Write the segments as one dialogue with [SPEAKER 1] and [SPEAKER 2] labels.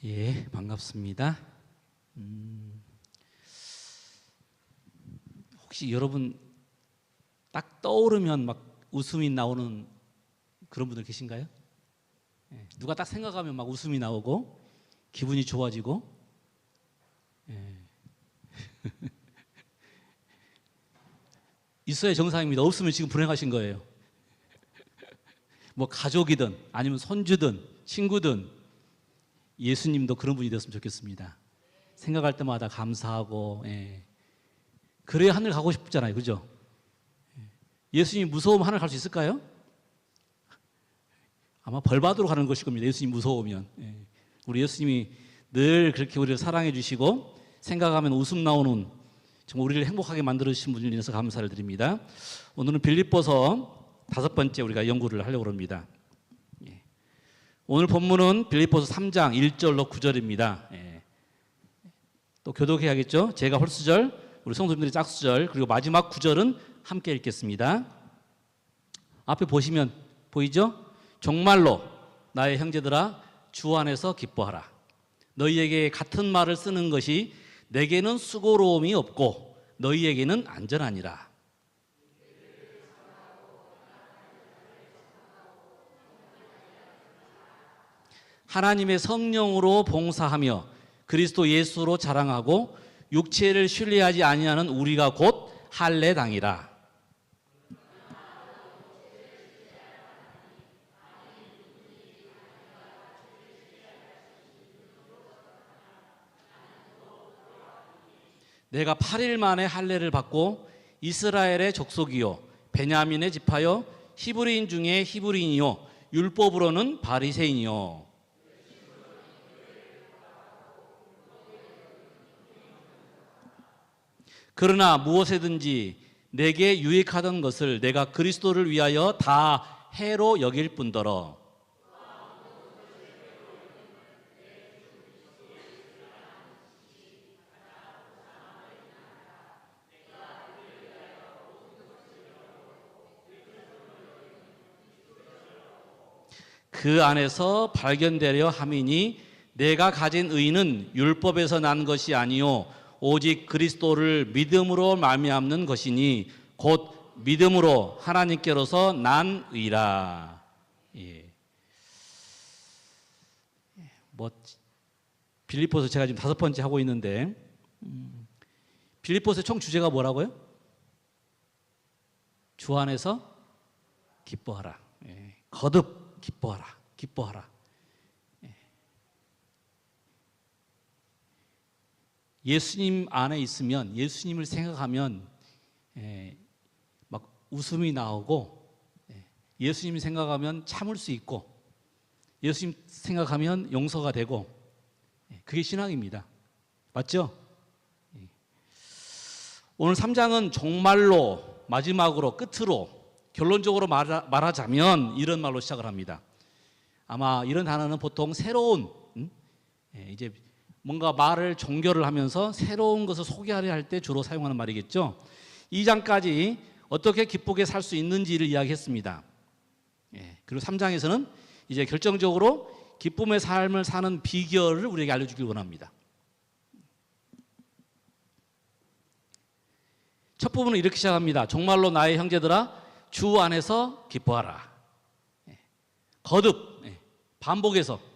[SPEAKER 1] 예, 반갑습니다. 혹시 여러분 딱 떠오르면 막 웃음이 나오는 그런 분들 계신가요? 예, 누가 딱 생각하면 막 웃음이 나오고 기분이 좋아지고. 예. 있어야 정상입니다. 없으면 지금 불행하신 거예요. 뭐 가족이든 아니면 손주든 친구든 예수님도 그런 분이 되었으면 좋겠습니다. 생각할 때마다 감사하고, 예. 그래야 하늘 가고 싶잖아요, 그죠? 예수님 무서우면 하늘 갈 수 있을까요? 아마 벌 받으러 가는 것일 겁니다. 예수님 무서우면. 예. 우리 예수님이 늘 그렇게 우리를 사랑해 주시고 생각하면 웃음 나오는, 정말 우리를 행복하게 만들어 주신 분을 인해서 감사를 드립니다. 오늘은 빌립보서 5번째 우리가 연구를 하려고 합니다. 예. 오늘 본문은 빌립보서 3장 1절로 9절입니다. 예. 또 교독해야겠죠? 제가 홀수절, 우리 성도님들이 짝수절, 그리고 마지막 9절은 함께 읽겠습니다. 앞에 보시면 보이죠? 정말로 나의 형제들아 주 안에서 기뻐하라. 너희에게 같은 말을 쓰는 것이 내게는 수고로움이 없고 너희에게는 안전하니라. 하나님의 성령으로 봉사하며 그리스도 예수로 자랑하고 육체를 신뢰하지 아니하는 우리가 곧 할례당이라. 내가 8일 만에 할례를 받고 이스라엘의 족속이요 베냐민의 지파요 히브리인 중에 히브리인이요 율법으로는 바리새인이요. 그러나 무엇이든지 내게 유익하던 것을 내가 그리스도를 위하여 다 해로 여길 뿐더러 그 안에서 발견되려 함이니 내가 가진 의는 율법에서 난 것이 아니요 오직 그리스도를 믿음으로 말미암는 것이니 곧 믿음으로 하나님께로서 난 의라. 예. 뭐 빌립보서 제가 지금 5번째 하고 있는데 빌립보서의 총 주제가 뭐라고요? 주 안에서 기뻐하라. 예. 거듭 기뻐하라. 기뻐하라. 예수님 안에 있으면, 예수님을 생각하면 막 웃음이 나오고, 예수님 생각하면 참을 수 있고, 예수님 생각하면 용서가 되고, 그게 신앙입니다. 맞죠? 오늘 3장은 정말로 마지막으로 끝으로 결론적으로 말하자면 이런 말로 시작을 합니다. 아마 이런 단어는 보통 새로운 이제 뭔가 말을 종결을 하면서 새로운 것을 소개하려 할 때 주로 사용하는 말이겠죠. 2장까지 어떻게 기쁘게 살 수 있는지를 이야기했습니다. 그리고 3장에서는 이제 결정적으로 기쁨의 삶을 사는 비결을 우리에게 알려주길 원합니다. 첫 부분은 이렇게 시작합니다. 정말로 나의 형제들아 주 안에서 기뻐하라. 거듭, 반복해서.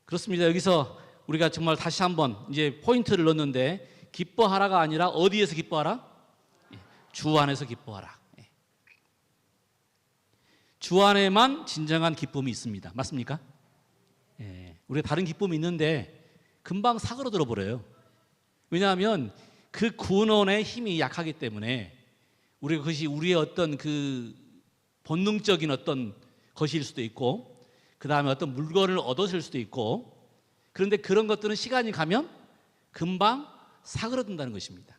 [SPEAKER 1] 그렇습니다. 여기서 우리가 정말 다시 한번 이제 포인트를 넣었는데 기뻐하라가 아니라 어디에서 기뻐하라? 주 안에서 기뻐하라. 주 안에만 진정한 기쁨이 있습니다. 맞습니까? 우리가 다른 기쁨이 있는데 금방 사그러들어 버려요. 왜냐하면 그 구원의 힘이 약하기 때문에 우리가 그것이 우리의 어떤 그 본능적인 어떤 것일 수도 있고 그 다음에 어떤 물건을 얻었을 수도 있고 그런데 그런 것들은 시간이 가면 금방 사그러든다는 것입니다.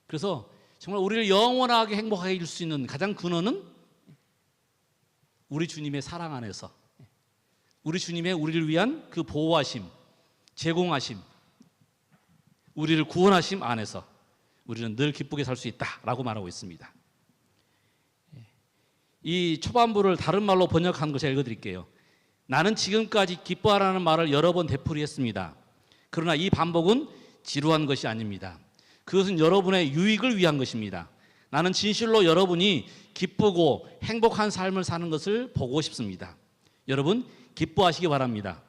[SPEAKER 1] 그래서 정말 우리를 영원하게 행복하게 해줄 수 있는 가장 근원은 우리 주님의 사랑 안에서 우리 주님의 우리를 위한 그 보호하심, 제공하심, 우리를 구원하심 안에서 우리는 늘 기쁘게 살 수 있다라고 말하고 있습니다. 이 초반부를 다른 말로 번역한 거 제가 읽어드릴게요. 나는 지금까지 기뻐하라는 말을 여러 번 되풀이했습니다. 그러나 이 반복은 지루한 것이 아닙니다. 그것은 여러분의 유익을 위한 것입니다. 나는 진실로 여러분이 기쁘고 행복한 삶을 사는 것을 보고 싶습니다. 여러분 기뻐하시기 바랍니다.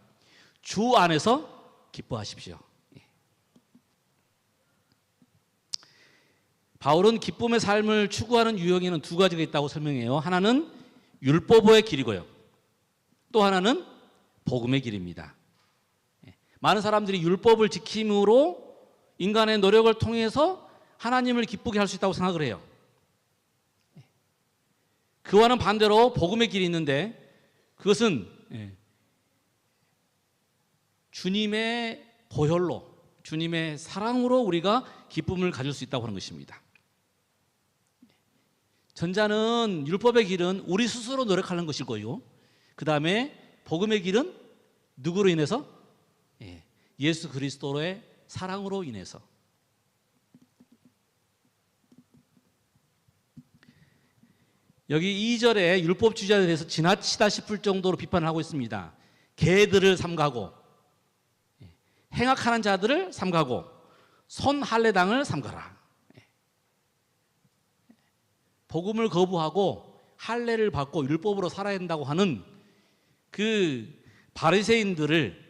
[SPEAKER 1] 주 안에서 기뻐하십시오. 바울은 기쁨의 삶을 추구하는 유형에는 두 가지가 있다고 설명해요. 하나는 율법의 길이고요. 또 하나는 복음의 길입니다. 많은 사람들이 율법을 지킴으로 인간의 노력을 통해서 하나님을 기쁘게 할 수 있다고 생각을 해요. 그와는 반대로 복음의 길이 있는데 그것은 주님의 보혈로, 주님의 사랑으로 우리가 기쁨을 가질 수 있다고 하는 것입니다. 전자는 율법의 길은 우리 스스로 노력하는 것일 거요. 그 다음에 복음의 길은 누구로 인해서? 예수 그리스도의 사랑으로 인해서. 여기 2절에 율법주의자에 대해서 지나치다 싶을 정도로 비판을 하고 있습니다. 개들을 삼가고 행악하는 자들을 삼가고 손할례당을 삼가라. 복음을 거부하고 할례를 받고 율법으로 살아야 된다고 하는 그 바리새인들을,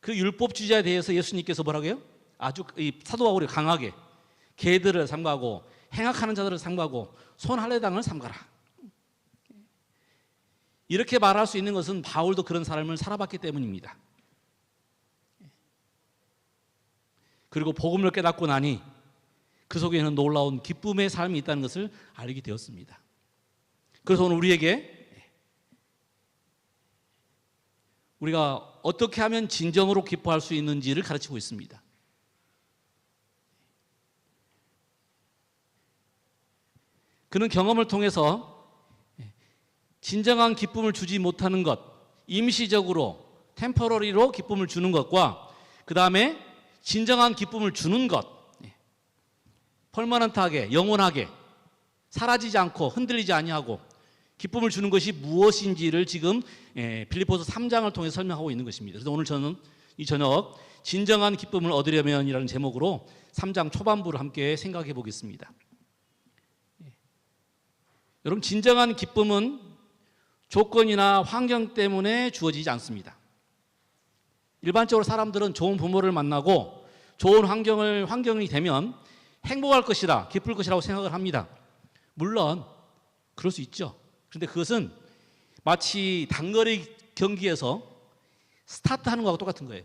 [SPEAKER 1] 그 율법주의자에 대해서 예수님께서 뭐라고 해요? 아주 이 사도 바울이 강하게 개들을 삼가고 행악하는 자들을 삼가고 손할례당을 삼가라. 이렇게 말할 수 있는 것은 바울도 그런 삶을 살아봤기 때문입니다. 그리고 복음을 깨닫고 나니 그 속에는 놀라운 기쁨의 삶이 있다는 것을 알게 되었습니다. 그래서 오늘 우리가 어떻게 하면 진정으로 기뻐할 수 있는지를 가르치고 있습니다. 그는 경험을 통해서 진정한 기쁨을 주지 못하는 것, 임시적으로 템퍼러리로 기쁨을 주는 것과 그 다음에 진정한 기쁨을 주는 것, 퍼머넌트하게 영원하게 사라지지 않고 흔들리지 아니하고 기쁨을 주는 것이 무엇인지를 지금 빌립보서 3장을 통해 설명하고 있는 것입니다. 그래서 오늘 저는 이 저녁 진정한 기쁨을 얻으려면이라는 제목으로 3장 초반부를 함께 생각해 보겠습니다. 여러분, 진정한 기쁨은 조건이나 환경 때문에 주어지지 않습니다. 일반적으로 사람들은 좋은 부모를 만나고 좋은 환경이 되면 행복할 것이다, 기쁠 것이라고 생각을 합니다. 물론 그럴 수 있죠. 그런데 그것은 마치 단거리 경기에서 스타트하는 거하고 똑같은 거예요.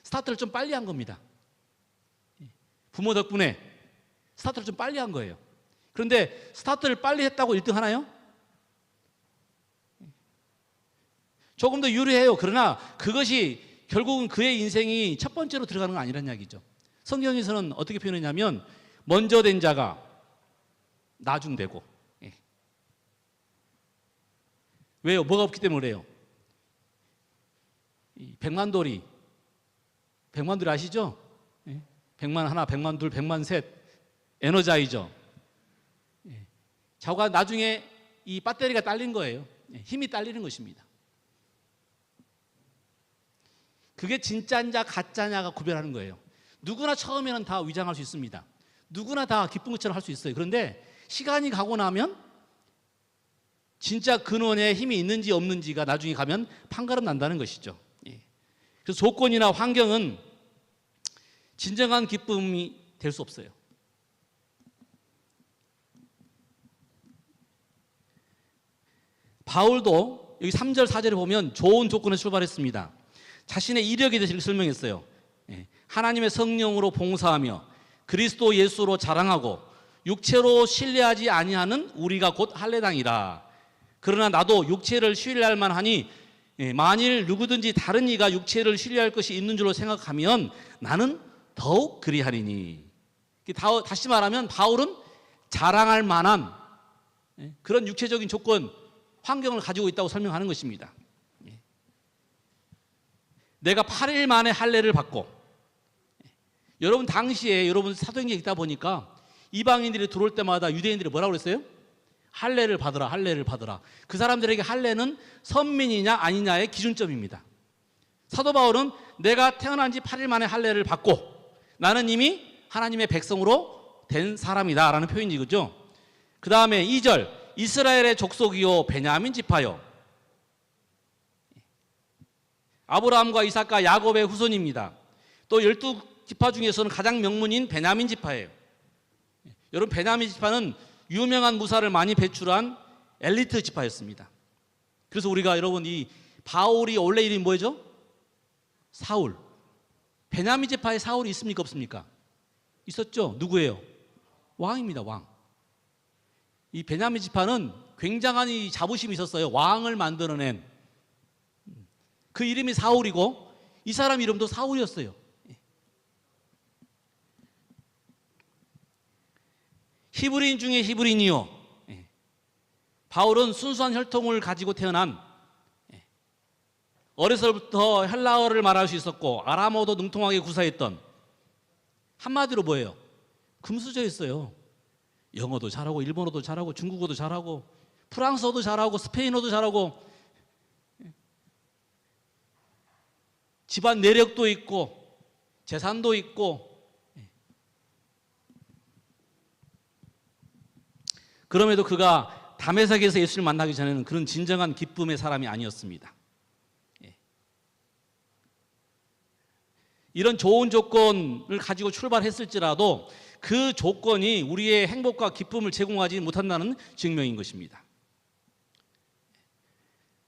[SPEAKER 1] 스타트를 좀 빨리 한 겁니다. 부모 덕분에 스타트를 좀 빨리 한 거예요. 그런데 스타트를 빨리 했다고 1등 하나요? 조금 더 유리해요. 그러나 그것이 결국은 그의 인생이 첫 번째로 들어가는 건 아니란 이야기죠. 성경에서는 어떻게 표현했냐면 먼저 된 자가 나중되고. 왜요? 뭐가 없기 때문에 그래요. 백만돌이 아시죠? 백만 하나, 백만 둘, 백만 셋 에너자이저. 저가 나중에 이 배터리가 딸린 거예요. 힘이 딸리는 것입니다. 그게 진짜냐 가짜냐가 구별하는 거예요. 누구나 처음에는 다 위장할 수 있습니다. 누구나 다 기쁜 것처럼 할 수 있어요. 그런데 시간이 가고 나면 진짜 근원에 힘이 있는지 없는지가 나중에 가면 판가름 난다는 것이죠. 그래서 조건이나 환경은 진정한 기쁨이 될 수 없어요. 바울도 여기 3절 4절에 보면 좋은 조건에서 출발했습니다. 자신의 이력에 대해서 설명했어요. 하나님의 성령으로 봉사하며 그리스도 예수로 자랑하고 육체로 신뢰하지 아니하는 우리가 곧 할례당이라. 그러나 나도 육체를 신뢰할 만하니 만일 누구든지 다른 이가 육체를 신뢰할 것이 있는 줄로 생각하면 나는 더욱 그리하리니. 다시 말하면 바울은 자랑할 만한 그런 육체적인 조건, 환경을 가지고 있다고 설명하는 것입니다. 내가 8일 만에 할례를 받고, 여러분 당시에 여러분 사도행전에 있다 보니까 이방인들이 들어올 때마다 유대인들이 뭐라고 그랬어요? 할례를 받으라, 할례를 받으라. 그 사람들에게 할례는 선민이냐 아니냐의 기준점입니다. 사도 바울은 내가 태어난 지 8일 만에 할례를 받고 나는 이미 하나님의 백성으로 된 사람이다 라는 표현이죠. 그 다음에 2절 이스라엘의 족속이요 베냐민 지파요. 아브라함과 이삭과 야곱의 후손입니다. 또 12지파 중에서는 가장 명문인 베냐민 지파예요. 여러분, 베냐민 지파는 유명한 무사를 많이 배출한 엘리트 지파였습니다. 그래서 우리가 여러분 이 바울이 원래 이름이 뭐죠? 사울. 베냐민 지파에 사울이 있습니까 없습니까? 있었죠. 누구예요? 왕입니다. 왕. 이 베냐민 지파는 굉장한 이 자부심이 있었어요. 왕을 만들어낸 그 이름이 사울이고 이 사람 이름도 사울이었어요. 히브리인 중에 히브리인이요. 바울은 순수한 혈통을 가지고 태어난 어려서부터 헬라어를 말할 수 있었고 아람어도 능통하게 구사했던, 한마디로 뭐예요? 금수저였어요. 영어도 잘하고 일본어도 잘하고 중국어도 잘하고 프랑스어도 잘하고 스페인어도 잘하고 집안 내력도 있고 재산도 있고, 그럼에도 그가 다메섹에서 예수를 만나기 전에는 그런 진정한 기쁨의 사람이 아니었습니다. 이런 좋은 조건을 가지고 출발했을지라도 그 조건이 우리의 행복과 기쁨을 제공하지 못한다는 증명인 것입니다.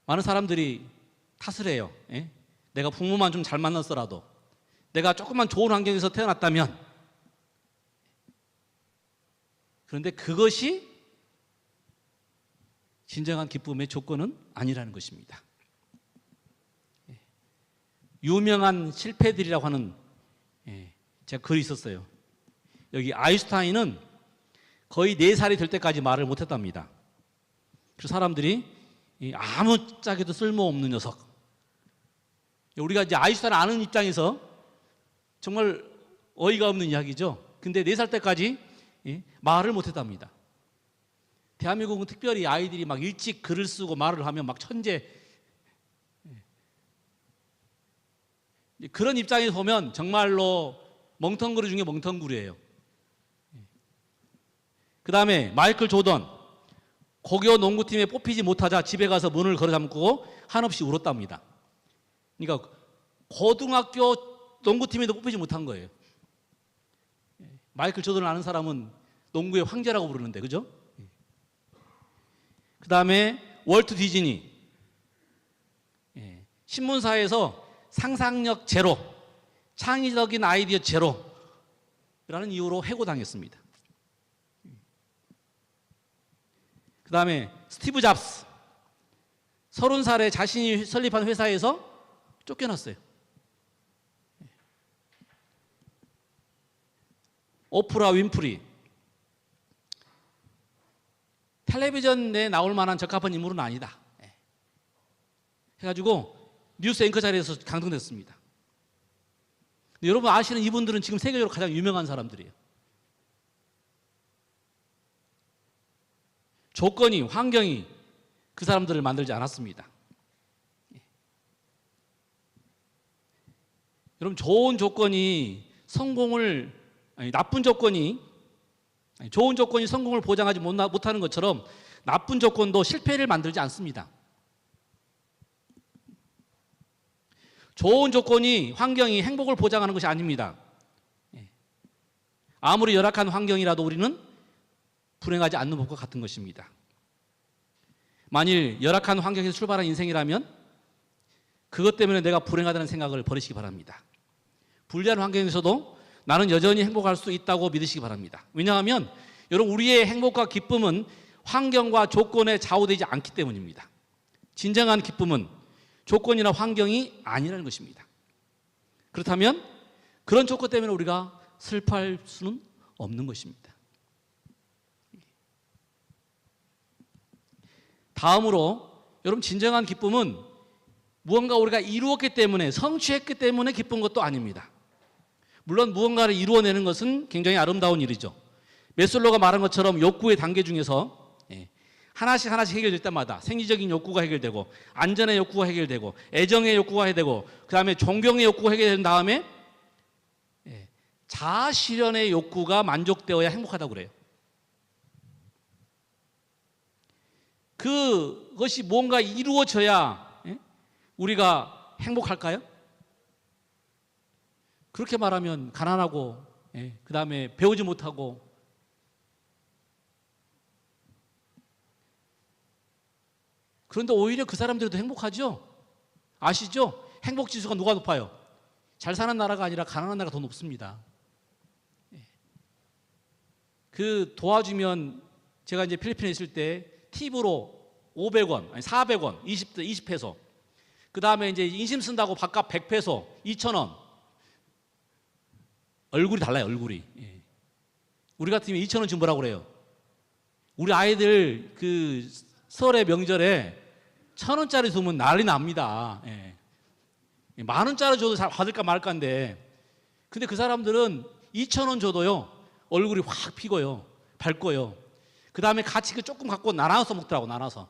[SPEAKER 1] 많은 사람들이 탓을 해요. 내가 부모만 좀 잘 만났더라도, 내가 조금만 좋은 환경에서 태어났다면. 그런데 그것이 진정한 기쁨의 조건은 아니라는 것입니다. 유명한 실패들이라고 하는 제가 글이 있었어요. 여기 아인슈타인은 거의 4살이 될 때까지 말을 못했답니다. 그래서 사람들이 아무짝에도 쓸모없는 녀석. 우리가 이제 아인슈타인을 아는 입장에서 정말 어이가 없는 이야기죠. 근데 4살 때까지 말을 못했답니다. 대한민국은 특별히 아이들이 막 일찍 글을 쓰고 말을 하면 막 천재, 그런 입장에서 보면 정말로 멍텅구리 중에 멍텅구리예요. 그 다음에 마이클 조던, 고교 농구팀에 뽑히지 못하자 집에 가서 문을 걸어 잠그고 한없이 울었답니다. 그러니까 고등학교 농구팀에도 뽑히지 못한 거예요. 마이클 조던을 아는 사람은 농구의 황제라고 부르는데, 그죠? 그 다음에 월트 디즈니, 신문사에서 상상력 제로, 창의적인 아이디어 제로라는 이유로 해고당했습니다. 그 다음에 스티브 잡스, 30살에 자신이 설립한 회사에서 쫓겨났어요. 오프라 윈프리, 텔레비전에 나올 만한 적합한 인물은 아니다 해가지고 뉴스 앵커 자리에서 강등됐습니다. 여러분 아시는 이분들은 지금 세계적으로 가장 유명한 사람들이에요. 조건이, 환경이 그 사람들을 만들지 않았습니다. 여러분, 좋은 조건이 좋은 조건이 성공을 보장하지 못하는 것처럼 나쁜 조건도 실패를 만들지 않습니다. 좋은 조건이, 환경이 행복을 보장하는 것이 아닙니다. 아무리 열악한 환경이라도 우리는 불행하지 않는 법과 같은 것입니다. 만일 열악한 환경에서 출발한 인생이라면 그것 때문에 내가 불행하다는 생각을 버리시기 바랍니다. 불리한 환경에서도 나는 여전히 행복할 수 있다고 믿으시기 바랍니다. 왜냐하면 여러분, 우리의 행복과 기쁨은 환경과 조건에 좌우되지 않기 때문입니다. 진정한 기쁨은 조건이나 환경이 아니라는 것입니다. 그렇다면 그런 조건 때문에 우리가 슬퍼할 수는 없는 것입니다. 다음으로 여러분, 진정한 기쁨은 무언가 우리가 이루었기 때문에, 성취했기 때문에 기쁜 것도 아닙니다. 물론 무언가를 이루어내는 것은 굉장히 아름다운 일이죠. 메슬로가 말한 것처럼 욕구의 단계 중에서 하나씩 하나씩 해결될 때마다 생리적인 욕구가 해결되고, 안전의 욕구가 해결되고, 애정의 욕구가 해결되고, 그 다음에 존경의 욕구가 해결된 다음에 자아 실현의 욕구가 만족되어야 행복하다고 그래요. 그것이 뭔가 이루어져야 우리가 행복할까요? 그렇게 말하면 가난하고, 그 다음에 배우지 못하고, 그런데 오히려 그 사람들도 행복하죠? 아시죠? 행복 지수가 누가 높아요? 잘 사는 나라가 아니라 가난한 나라가 더 높습니다. 그 도와주면, 제가 이제 필리핀에 있을 때 팁으로 500원, 아니 400원, 20페소. 그 다음에 이제 인심 쓴다고 밥값 100페소, 2,000원. 얼굴이 달라요, 얼굴이. 우리 같으면 2,000원 좀 뭐라고 그래요? 우리 아이들 그 설의 명절에 1,000원짜리 주면 난리 납니다. 10,000원짜리 줘도 잘 받을까 말까인데, 근데 그 사람들은 2,000원 줘도요, 얼굴이 확 피고요, 밝고요. 그 다음에 같이 그 조금 갖고 나눠서 먹더라고, 나눠서.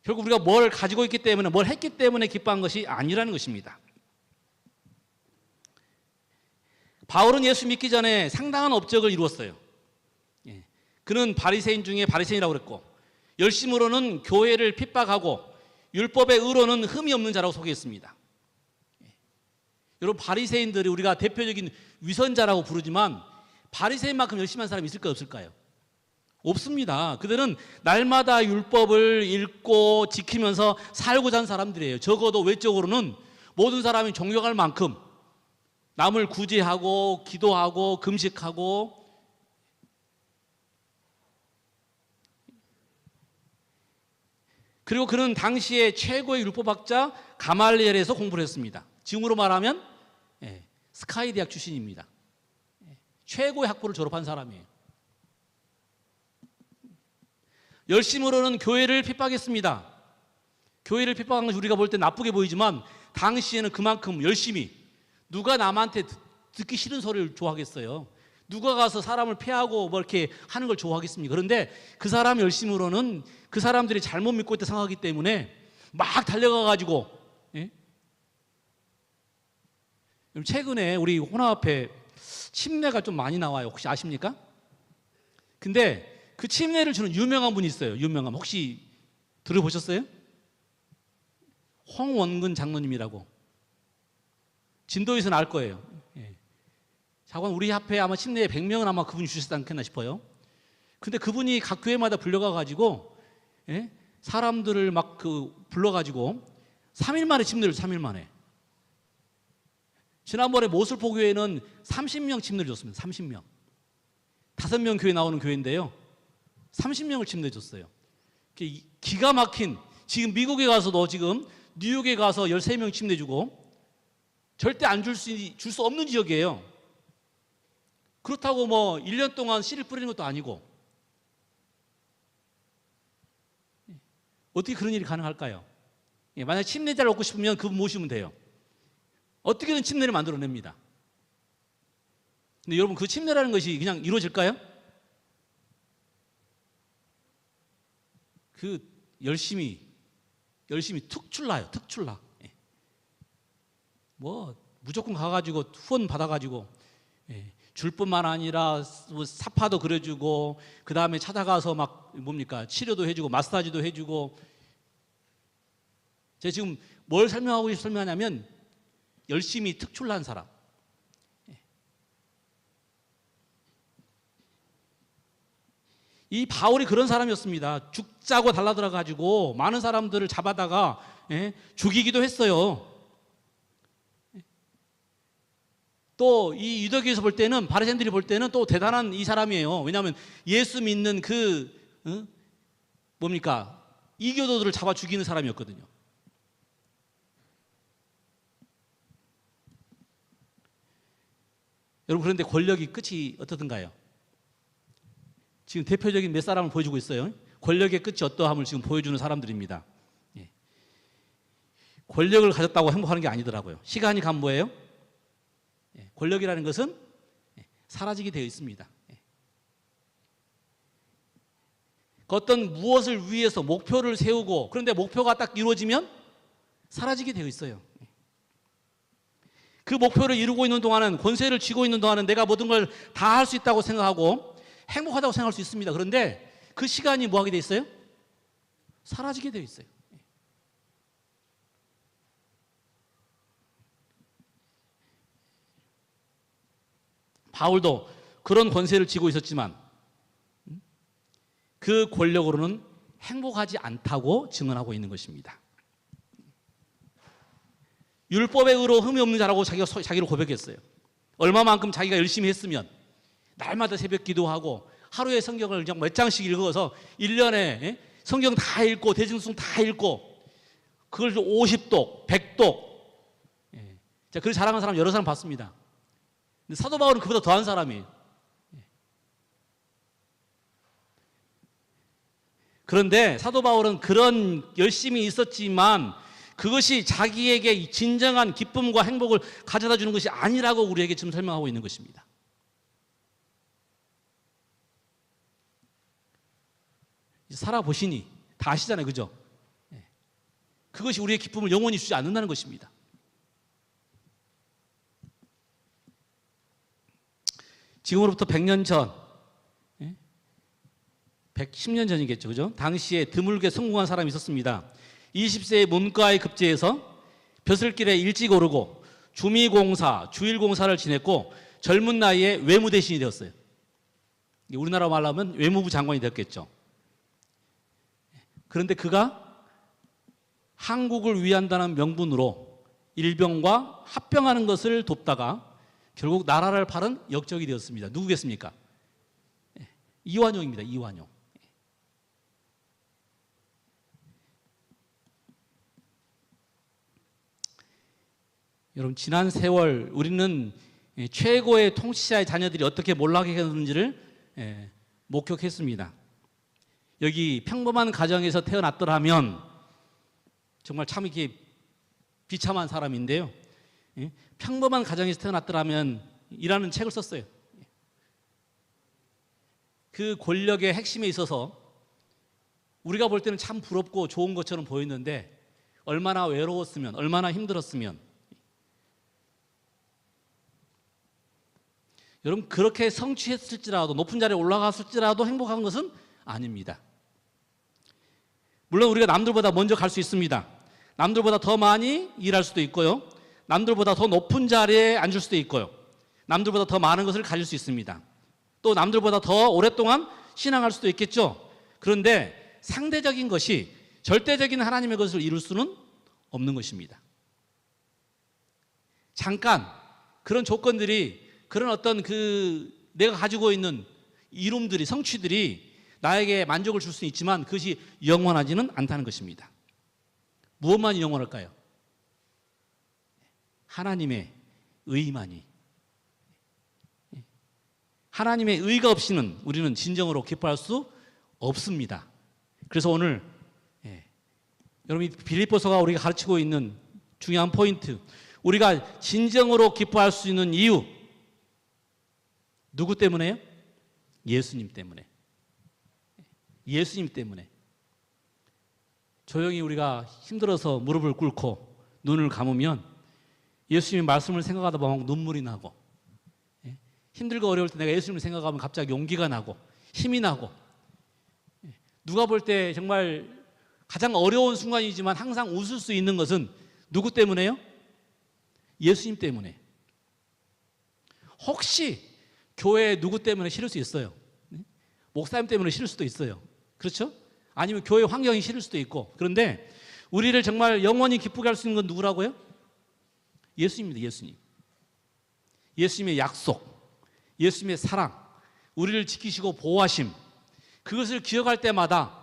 [SPEAKER 1] 결국 우리가 뭘 가지고 있기 때문에, 뭘 했기 때문에 기뻐한 것이 아니라는 것입니다. 바울은 예수 믿기 전에 상당한 업적을 이루었어요. 그는 바리새인 중에 바리새인이라고 그랬고, 열심으로는 교회를 핍박하고 율법의 의로는 흠이 없는 자라고 소개했습니다. 여러분, 바리새인들이 우리가 대표적인 위선자라고 부르지만 바리새인만큼 열심히 한 사람이 있을까요, 없을까요? 없습니다. 그들은 날마다 율법을 읽고 지키면서 살고자 하는 사람들이에요. 적어도 외적으로는 모든 사람이 존경할 만큼 남을 구제하고 기도하고 금식하고, 그리고 그는 당시에 최고의 율법학자 가말리엘에서 공부를 했습니다. 지금으로 말하면 스카이 대학 출신입니다. 최고의 학부를 졸업한 사람이에요. 열심으로는 교회를 핍박했습니다. 교회를 핍박한 것이 우리가 볼 때 나쁘게 보이지만 당시에는 그만큼 열심히, 누가 남한테 듣기 싫은 소리를 좋아하겠어요? 누가 가서 사람을 패하고 뭐 이렇게 하는 걸 좋아하겠습니까? 그런데 그 사람 열심으로는 그 사람들이 잘못 믿고 있다 생각하기 때문에 막 달려가가지고, 최근에 우리 혼합 앞에 침례가 좀 많이 나와요. 혹시 아십니까? 근데 그 침례를 주는 유명한 분이 있어요. 유명한, 혹시 들어보셨어요? 홍원근 장로님이라고. 진도에서는 알 거예요. 자관 우리 앞에 아마 침례에 100명은 아마 그분이 주셨지 않겠나 싶어요. 근데 그분이 각 교회마다 불려가가지고, 사람들을 막 불러가지고 3일 만에 침례를 3일 만에. 지난번에 모슬포 교회는 30명 침례를 줬습니다. 30명. 5명 교회 나오는 교회인데요. 30명을 침례 줬어요. 기가 막힌, 지금 미국에 가서도 지금 뉴욕에 가서 13명 침례 주고, 절대 안 줄 수 없는 지역이에요. 그렇다고 뭐 1년 동안 씨를 뿌리는 것도 아니고, 어떻게 그런 일이 가능할까요? 만약 침례자를 얻고 싶으면 그분 모시면 돼요. 어떻게든 침례를 만들어냅니다. 근데 여러분, 그 침례라는 것이 그냥 이루어질까요? 열심히 툭 출라요. 툭 출라. 뭐 무조건 가가지고 후원 받아가지고, 줄 뿐만 아니라 사파도 그려주고, 그 다음에 찾아가서 막 치료도 해주고 마사지도 해주고. 제가 지금 뭘 설명하냐면 열심히 특출난 사람. 이 바울이 그런 사람이었습니다. 죽자고 달라들어가지고 많은 사람들을 잡아다가 죽이기도 했어요. 또 이 유대교에서 볼 때는, 바리새인들이 볼 때는 또 대단한 이 사람이에요. 왜냐하면 예수 믿는 이교도들을 잡아 죽이는 사람이었거든요. 여러분, 그런데 권력이 끝이 어떻든가요? 지금 대표적인 몇 사람을 보여주고 있어요. 권력의 끝이 어떠함을 지금 보여주는 사람들입니다. 권력을 가졌다고 행복하는 게 아니더라고요. 시간이 간 뭐예요? 권력이라는 것은 사라지게 되어 있습니다. 그 어떤 무엇을 위해서 목표를 세우고 그런데 목표가 딱 이루어지면 사라지게 되어 있어요. 그 목표를 이루고 있는 동안은, 권세를 쥐고 있는 동안은 내가 모든 걸 다 할 수 있다고 생각하고 행복하다고 생각할 수 있습니다. 그런데 그 시간이 뭐 하게 돼 있어요? 사라지게 되어 있어요. 바울도 그런 권세를 쥐고 있었지만 그 권력으로는 행복하지 않다고 증언하고 있는 것입니다. 율법의 의로 흠이 없는 자라고 자기를 고백했어요. 얼마만큼 자기가 열심히 했으면 날마다 새벽 기도하고 하루에 성경을 그냥 몇 장씩 읽어서 1년에 성경 다 읽고 대증승 다 읽고 그걸 50독, 100독. 자, 그걸 자랑하는 사람 여러 사람 봤습니다. 근데 사도 바울은 그보다 더한 사람이에요. 그런데 사도 바울은 그런 열심이 있었지만 그것이 자기에게 진정한 기쁨과 행복을 가져다 주는 것이 아니라고 우리에게 지금 설명하고 있는 것입니다. 살아보시니 다 아시잖아요. 그죠? 그것이 우리의 기쁨을 영원히 주지 않는다는 것입니다. 지금으로부터 100년 전, 110년 전이겠죠. 그죠? 당시에 드물게 성공한 사람이 있었습니다. 20세의 문과에 급제해서 벼슬길에 일찍 오르고 주미공사, 주일공사를 지냈고 젊은 나이에 외무대신이 되었어요. 우리나라 말로 하면 외무부 장관이 되었겠죠. 그런데 그가 한국을 위한다는 명분으로 일병과 합병하는 것을 돕다가 결국 나라를 팔은 역적이 되었습니다. 누구겠습니까? 이완용입니다. 이완용. 여러분, 지난 세월 우리는 최고의 통치자의 자녀들이 어떻게 몰락했는지를 목격했습니다. 여기 평범한 가정에서 태어났더라면 정말 참 이렇게 비참한 사람인데요. 평범한 가정에서 태어났더라면 이라는 책을 썼어요. 그 권력의 핵심에 있어서 우리가 볼 때는 참 부럽고 좋은 것처럼 보였는데 얼마나 외로웠으면, 얼마나 힘들었으면. 여러분, 그렇게 성취했을지라도, 높은 자리에 올라갔을지라도 행복한 것은 아닙니다. 물론 우리가 남들보다 먼저 갈 수 있습니다. 남들보다 더 많이 일할 수도 있고요. 남들보다 더 높은 자리에 앉을 수도 있고요. 남들보다 더 많은 것을 가질 수 있습니다. 또 남들보다 더 오랫동안 신앙할 수도 있겠죠. 그런데 상대적인 것이 절대적인 하나님의 것을 이룰 수는 없는 것입니다. 잠깐 그런 조건들이, 그런 어떤 내가 가지고 있는 이룸들이, 성취들이 나에게 만족을 줄 수는 있지만 그것이 영원하지는 않다는 것입니다. 무엇만이 영원할까요? 하나님의 의만이. 하나님의 의가 없이는 우리는 진정으로 기뻐할 수 없습니다. 그래서 오늘 여러분, 빌립보서가 우리가 가르치고 있는 중요한 포인트, 우리가 진정으로 기뻐할 수 있는 이유, 누구 때문에요? 예수님 때문에. 예수님 때문에. 조용히 우리가 힘들어서 무릎을 꿇고 눈을 감으면 예수님의 말씀을 생각하다 보면 눈물이 나고, 힘들고 어려울 때 내가 예수님을 생각하면 갑자기 용기가 나고 힘이 나고, 누가 볼 때 정말 가장 어려운 순간이지만 항상 웃을 수 있는 것은 누구 때문에요? 예수님 때문에. 혹시 교회 누구 때문에 싫을 수 있어요. 목사님 때문에 싫을 수도 있어요. 그렇죠? 아니면 교회 환경이 싫을 수도 있고. 그런데 우리를 정말 영원히 기쁘게 할 수 있는 건 누구라고요? 예수님입니다. 예수님. 예수님의 약속, 예수님의 사랑, 우리를 지키시고 보호하심, 그것을 기억할 때마다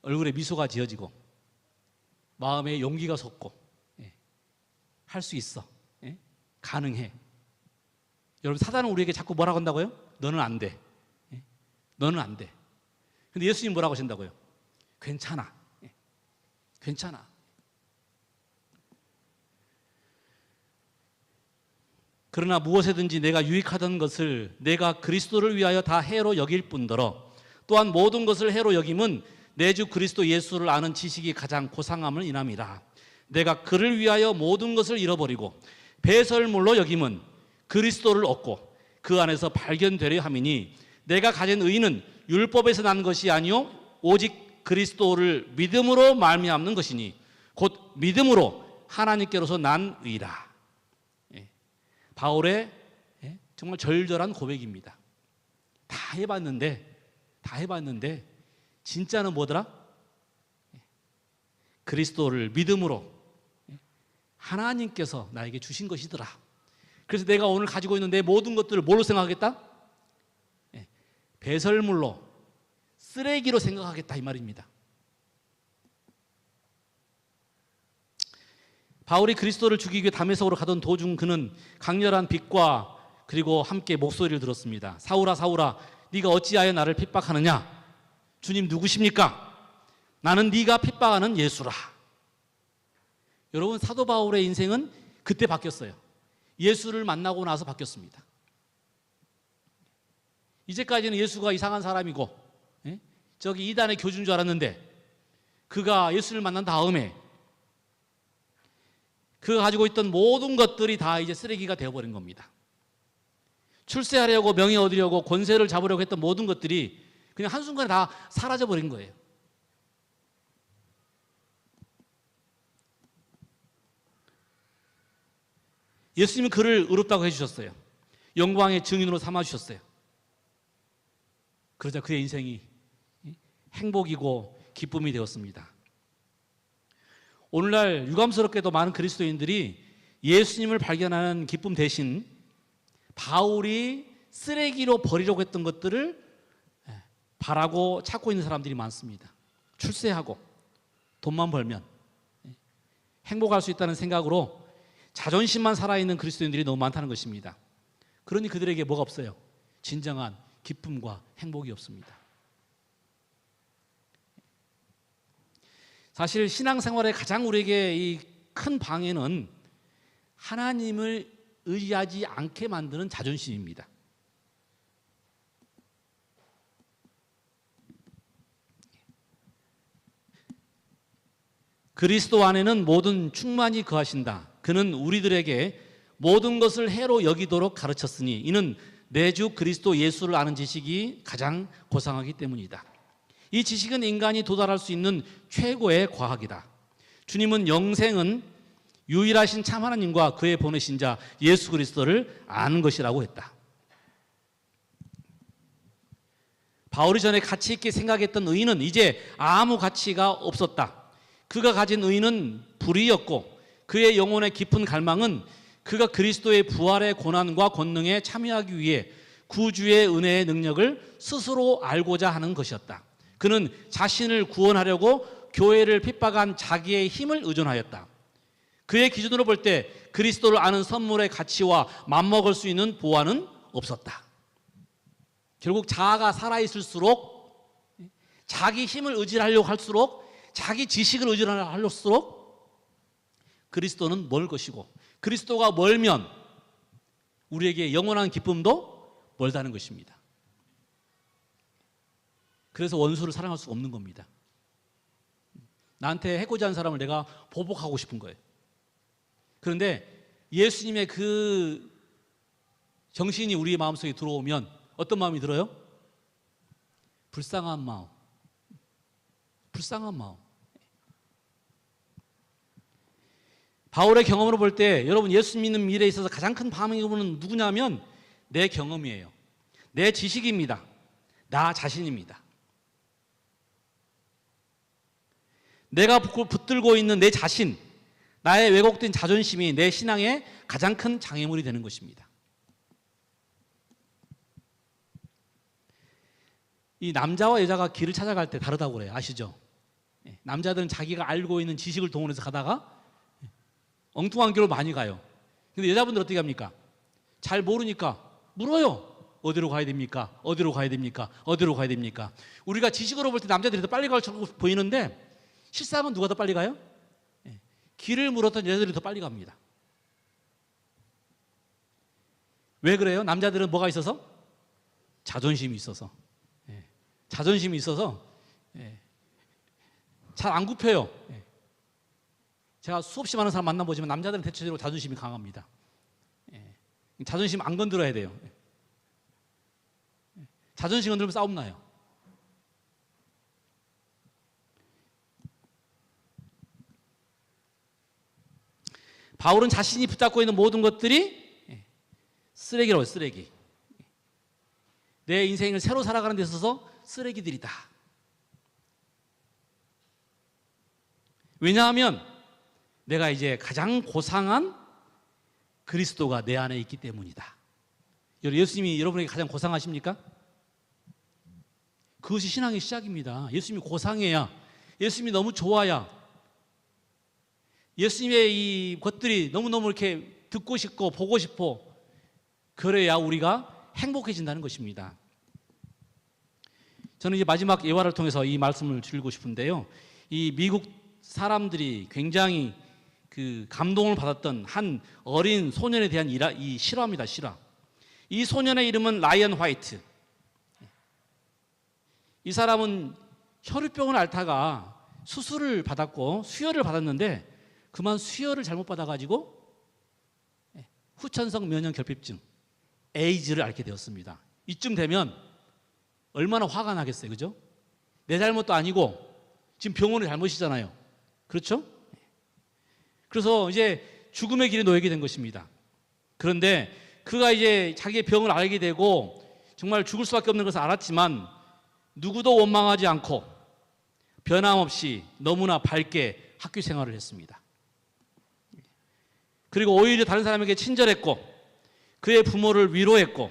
[SPEAKER 1] 얼굴에 미소가 지어지고 마음에 용기가 솟고, 할 수 있어, 가능해. 여러분, 사단은 우리에게 자꾸 뭐라고 한다고요? 너는 안 돼. 너는 안 돼. 근데 예수님 뭐라고 하신다고요? 괜찮아. 괜찮아. 그러나 무엇에든지 내가 유익하던 것을 내가 그리스도를 위하여 다 해로 여길 뿐더러 또한 모든 것을 해로 여김은 내 주 그리스도 예수를 아는 지식이 가장 고상함을 인함이라. 내가 그를 위하여 모든 것을 잃어버리고 배설물로 여김은 그리스도를 얻고 그 안에서 발견되려 함이니 내가 가진 의는 율법에서 난 것이 아니요 오직 그리스도를 믿음으로 말미암는 것이니 곧 믿음으로 하나님께로서 난 의라. 바울의 정말 절절한 고백입니다. 다 해봤는데 진짜는 뭐더라? 그리스도를 믿음으로 하나님께서 나에게 주신 것이더라. 그래서 내가 오늘 가지고 있는 내 모든 것들을 뭘로 생각하겠다? 배설물로, 쓰레기로 생각하겠다 이 말입니다. 바울이 그리스도를 죽이기 위해 다메섹으로 가던 도중 그는 강렬한 빛과 그리고 함께 목소리를 들었습니다. 사울아 사울아 네가 어찌하여 나를 핍박하느냐? 주님 누구십니까? 나는 네가 핍박하는 예수라. 여러분, 사도 바울의 인생은 그때 바뀌었어요. 예수를 만나고 나서 바뀌었습니다. 이제까지는 예수가 이상한 사람이고 저기 이단의 교주인 줄 알았는데 그가 예수를 만난 다음에 그가 가지고 있던 모든 것들이 다 이제 쓰레기가 되어버린 겁니다. 출세하려고 명예 얻으려고 권세를 잡으려고 했던 모든 것들이 그냥 한순간에 다 사라져버린 거예요. 예수님은 그를 의롭다고 해주셨어요. 영광의 증인으로 삼아주셨어요. 그러자 그의 인생이 행복이고 기쁨이 되었습니다. 오늘날 유감스럽게도 많은 그리스도인들이 예수님을 발견하는 기쁨 대신 바울이 쓰레기로 버리려고 했던 것들을 바라고 찾고 있는 사람들이 많습니다. 출세하고 돈만 벌면 행복할 수 있다는 생각으로 자존심만 살아있는 그리스도인들이 너무 많다는 것입니다. 그러니 그들에게 뭐가 없어요? 진정한 기쁨과 행복이 없습니다. 사실 신앙생활의 가장 우리에게 이 큰 방해는 하나님을 의지하지 않게 만드는 자존심입니다. 그리스도 안에는 모든 충만히 거하신다. 그는 우리들에게 모든 것을 해로 여기도록 가르쳤으니 이는 내 주 그리스도 예수를 아는 지식이 가장 고상하기 때문이다. 이 지식은 인간이 도달할 수 있는 최고의 과학이다. 주님은 영생은 유일하신 참 하나님과 그의 보내신 자 예수 그리스도를 아는 것이라고 했다. 바울이 전에 가치 있게 생각했던 의는 이제 아무 가치가 없었다. 그가 가진 의는 불의였고 그의 영혼의 깊은 갈망은 그가 그리스도의 부활의 고난과 권능에 참여하기 위해 구주의 은혜의 능력을 스스로 알고자 하는 것이었다. 그는 자신을 구원하려고 교회를 핍박한 자기의 힘을 의존하였다. 그의 기준으로 볼 때 그리스도를 아는 선물의 가치와 맞먹을 수 있는 보안은 없었다. 결국 자아가 살아있을수록 자기 힘을 의지하려고 할수록 자기 지식을 의지하려고 할수록 그리스도는 멀 것이고 그리스도가 멀면 우리에게 영원한 기쁨도 멀다는 것입니다. 그래서 원수를 사랑할 수 없는 겁니다. 나한테 해코지 한 사람을 내가 보복하고 싶은 거예요. 그런데 예수님의 그 정신이 우리의 마음속에 들어오면 어떤 마음이 들어요? 불쌍한 마음. 불쌍한 마음. 바울의 경험으로 볼 때 여러분 예수 믿는 일에 있어서 가장 큰 방해는 누구냐면 내 경험이에요. 내 지식입니다. 나 자신입니다. 내가 붙들고 있는 내 자신, 나의 왜곡된 자존심이 내 신앙의 가장 큰 장애물이 되는 것입니다. 이 남자와 여자가 길을 찾아갈 때 다르다고 그래요. 아시죠? 남자들은 자기가 알고 있는 지식을 동원해서 가다가 엉뚱한 길로 많이 가요. 근데 여자분들 어떻게 합니까? 잘 모르니까 물어요. 어디로 가야 됩니까? 어디로 가야 됩니까? 어디로 가야 됩니까? 우리가 지식으로 볼 때 남자들이 더 빨리 갈 줄 보이는데 실상은 누가 더 빨리 가요? 길을 물었던 여자들이 더 빨리 갑니다. 왜 그래요? 남자들은 뭐가 있어서? 자존심이 있어서. 예. 자존심이 있어서 예. 잘 안 굽혀요. 예. 제가 수없이 많은 사람 만나보지만 남자들은 대체적으로 자존심이 강합니다. 예. 자존심 안 건드려야 돼요. 예. 자존심 건드리면 싸움 나요. 바울은 자신이 붙잡고 있는 모든 것들이 쓰레기라고 해요. 쓰레기. 내 인생을 새로 살아가는 데 있어서 쓰레기들이다. 왜냐하면 내가 이제 가장 고상한 그리스도가 내 안에 있기 때문이다. 예수님이 여러분에게 가장 고상하십니까? 그것이 신앙의 시작입니다. 예수님이 고상해야, 예수님이 너무 좋아야, 예수님의 이 것들이 너무너무 이렇게 듣고 싶고 보고 싶어, 그래야 우리가 행복해진다는 것입니다. 저는 이제 마지막 예화를 통해서 이 말씀을 드리고 싶은데요. 이 미국 사람들이 굉장히 그 감동을 받았던 한 어린 소년에 대한 이 실화입니다. 실화. 이 소년의 이름은 라이언 화이트. 이 사람은 혈우병을 앓다가 수술을 받았고 수혈을 받았는데 그만 수혈을 잘못 받아가지고 후천성 면역 결핍증 에이즈를 앓게 되었습니다. 이쯤 되면 얼마나 화가 나겠어요, 그죠? 내 잘못도 아니고 지금 병원의 잘못이잖아요. 그렇죠? 그래서 이제 죽음의 길에 놓이게 된 것입니다. 그런데 그가 이제 자기의 병을 알게 되고 정말 죽을 수밖에 없는 것을 알았지만 누구도 원망하지 않고 변함없이 너무나 밝게 학교 생활을 했습니다. 그리고 오히려 다른 사람에게 친절했고 그의 부모를 위로했고,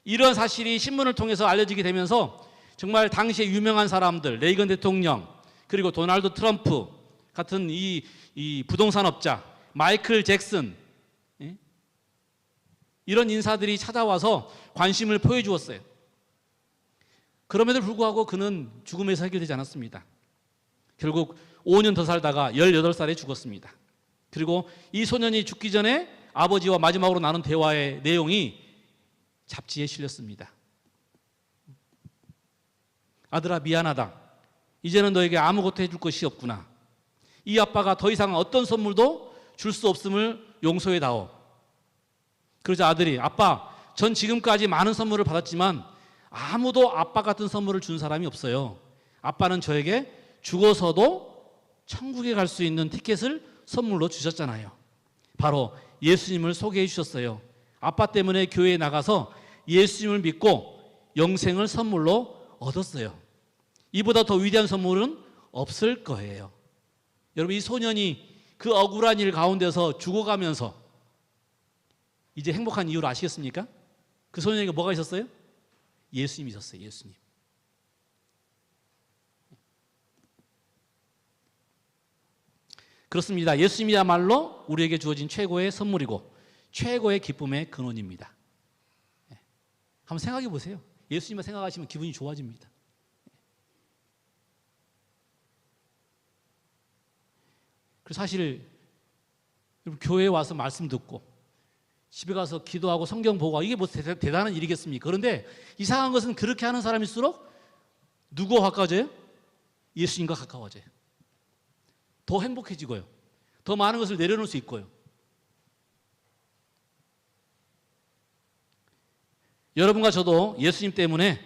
[SPEAKER 1] 이런 사실이 신문을 통해서 알려지게 되면서 정말 당시에 유명한 사람들, 레이건 대통령, 그리고 도널드 트럼프 같은 이 부동산업자, 마이클 잭슨, 이런 인사들이 찾아와서 관심을 표해 주었어요. 그럼에도 불구하고 그는 죽음에서 해결되지 않았습니다. 결국 5년 더 살다가 18살에 죽었습니다. 그리고 이 소년이 죽기 전에 아버지와 마지막으로 나눈 대화의 내용이 잡지에 실렸습니다. 아들아, 미안하다. 이제는 너에게 아무것도 해줄 것이 없구나. 이 아빠가 더 이상 어떤 선물도 줄 수 없음을 용서해다오. 그러자 아들이, 아빠, 전 지금까지 많은 선물을 받았지만 아무도 아빠 같은 선물을 준 사람이 없어요. 아빠는 저에게 죽어서도 천국에 갈 수 있는 티켓을 선물로 주셨잖아요. 바로 예수님을 소개해 주셨어요. 아빠 때문에 교회에 나가서 예수님을 믿고 영생을 선물로 얻었어요. 이보다 더 위대한 선물은 없을 거예요. 여러분, 이 소년이 그 억울한 일 가운데서 죽어가면서 이제 행복한 이유를 아시겠습니까? 그 소년에게 뭐가 있었어요? 예수님이 있었어요. 예수님. 그렇습니다. 예수님이야말로 우리에게 주어진 최고의 선물이고 최고의 기쁨의 근원입니다. 한번 생각해 보세요. 예수님만 생각하시면 기분이 좋아집니다. 그래서 사실 교회에 와서 말씀 듣고 집에 가서 기도하고 성경 보고 이게 뭐 대단한 일이겠습니까? 그런데 이상한 것은 그렇게 하는 사람일수록 누구와 가까워져요? 예수님과 가까워져요. 더 행복해지고요. 더 많은 것을 내려놓을 수 있고요. 여러분과 저도 예수님 때문에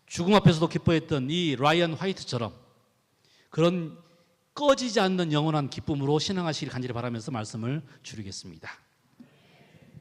[SPEAKER 1] 죽음 앞에서도 기뻐했던 이 라이언 화이트처럼 그런 꺼지지 않는 영원한 기쁨으로 신앙하시길 간절히 바라면서 말씀을 줄이겠습니다.